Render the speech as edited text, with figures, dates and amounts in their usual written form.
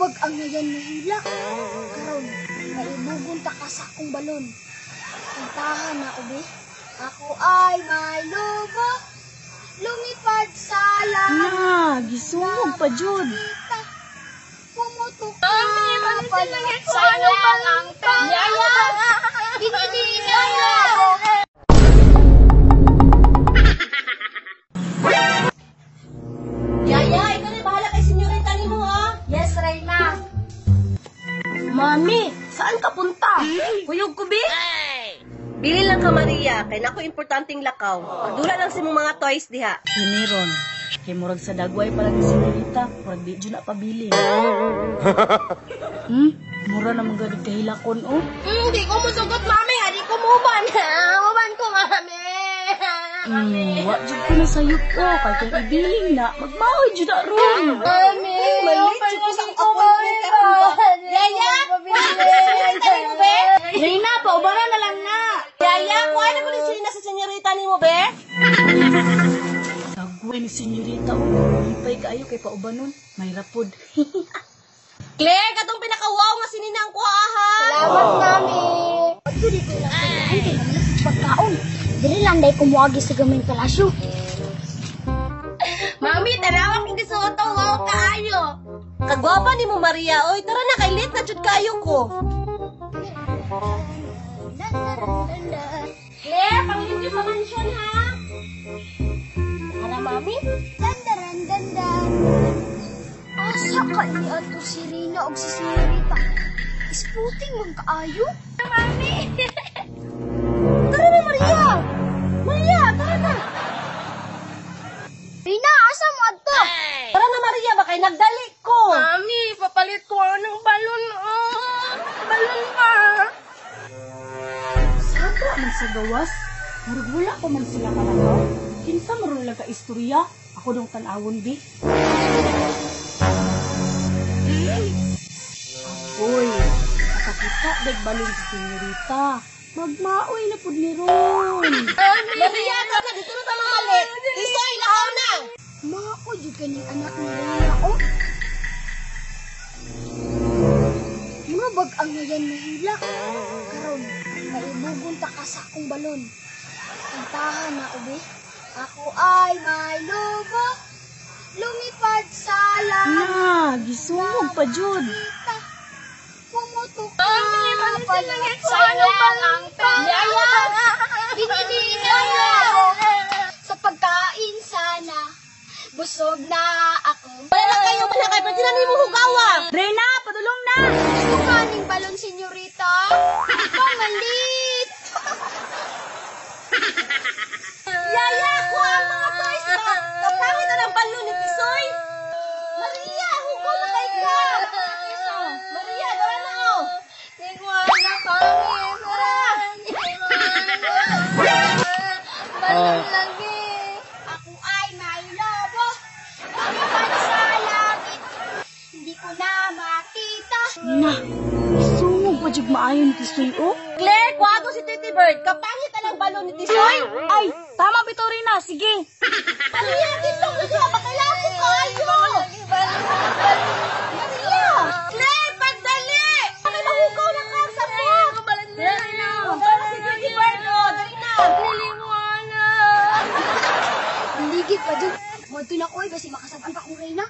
Murabag ang ngayon nahila. Karon, maibugon ta ka sa akong balon. Kantahan na ube. Ako ay may lubo. Lumipad sa langit. Na, gisungog pa jud. Pumutok na palit sa ang yaya. Yaya. Yaya, ikaw na bahala kay senyorita ni mo, ha? Yes, Reyna. Mami, saan ka punta? Kuyog ko, bi? Bili lang ka, Maria. Kaya nako importanteng lakaw. Pagdula lang si mong mga toys diha. Hiniron. Kay murag sa dagway pala ni senyorita, murag di dyan na pabili. Mura na mga gadig kahilakon, oh. Hindi ko musugot, mami. Hindi ko muban. Muban ko, mami. Wa jud ko na sayop ko. Kay kung ibiling na, magmaoy jud na ron. Mami, malit ko sa appointment karon ba? Yaya, Reyna, paubara na lang na. Yaya, kuha na ko ni sila sa senyorita ni mo, be? Dagway ni senyorita, oh. Lipay kaayo kay paubanon. May rapod. Claire, katong pinaka-wow nga sininang ko, ha? Salamat, Mami. Pagdili ko lang kailangan kay naman sa pagkaon. Dili lang dahil kumuagi sa gaming palasyo. Mami, tarawak hindi sa auto, wow kaayo. Kagwapa ni mo, Maria. Oy, tara na, kay late na jud kayo ko. Claire, pang-enjoy sa mansion, ha? Para, Mami? Dandaran, dandan. Asa ka ni ato si Rina o si Senyorita? Isputing mong kaayo? Mami! Tara na, Maria! Maria, tara na! Rina, asa mo ato? Tara na, Maria, baka nagdali ko. Mami, papalit ko ng balon, oh. Balon pa. Sabra man sa gawas. Murag wala pa man sila kalagaw. Kinsa maroon lang ka istorya. Ako dong tanawon, bi. Agoy, nakakita dag balon si senyorita. Magmaoy na pud ni ron. Maria, tara na, dito na tayo malit. Isoy, lahaw na! Mako, yung kaning anak ni Rina, oh. Murabag ang ngayon nahila. Karon, maibugon ta ka sa akong balon. Kantahan na ube. Ako ay may lubo. Lumipad sa langit. Na, gisungog pa jud. Pumutok na palit sa ang yaya. Yaya. Sa pagkain sana, busog na ako. Wala lang kayo, malakay, pwede na mo hugawa. Reyna, padulong na. Gusto ka ning balon, senyorita? Pamalit! Yaya, kuha ang mga toys ba? Kapangit na ng balon ni Tisoy. Maria, hugaw na kayo ka. Maria, dara na ako. Tingwala pangit. Balon lagi. Ako ay may lobo. Lumipad sa langit. Hindi ko na makita. Na, gisungog pa jud maayo ni Tisoy, oh. Claire, kuha ko si Titi Bird. Kapangit na ng balon ni Tisoy. Ay, tama bitaw Reyna, sige. Maria, dito ko siya. Bakilako kayo. Maria! Claire, pagdali! Bakit mahugaw na ka sa po? Dali na. Hugaw na si Titi Bird, oh. Dali na. Ligid pa dyan. Matuloy na ko, basi makasabi pa kong Reyna.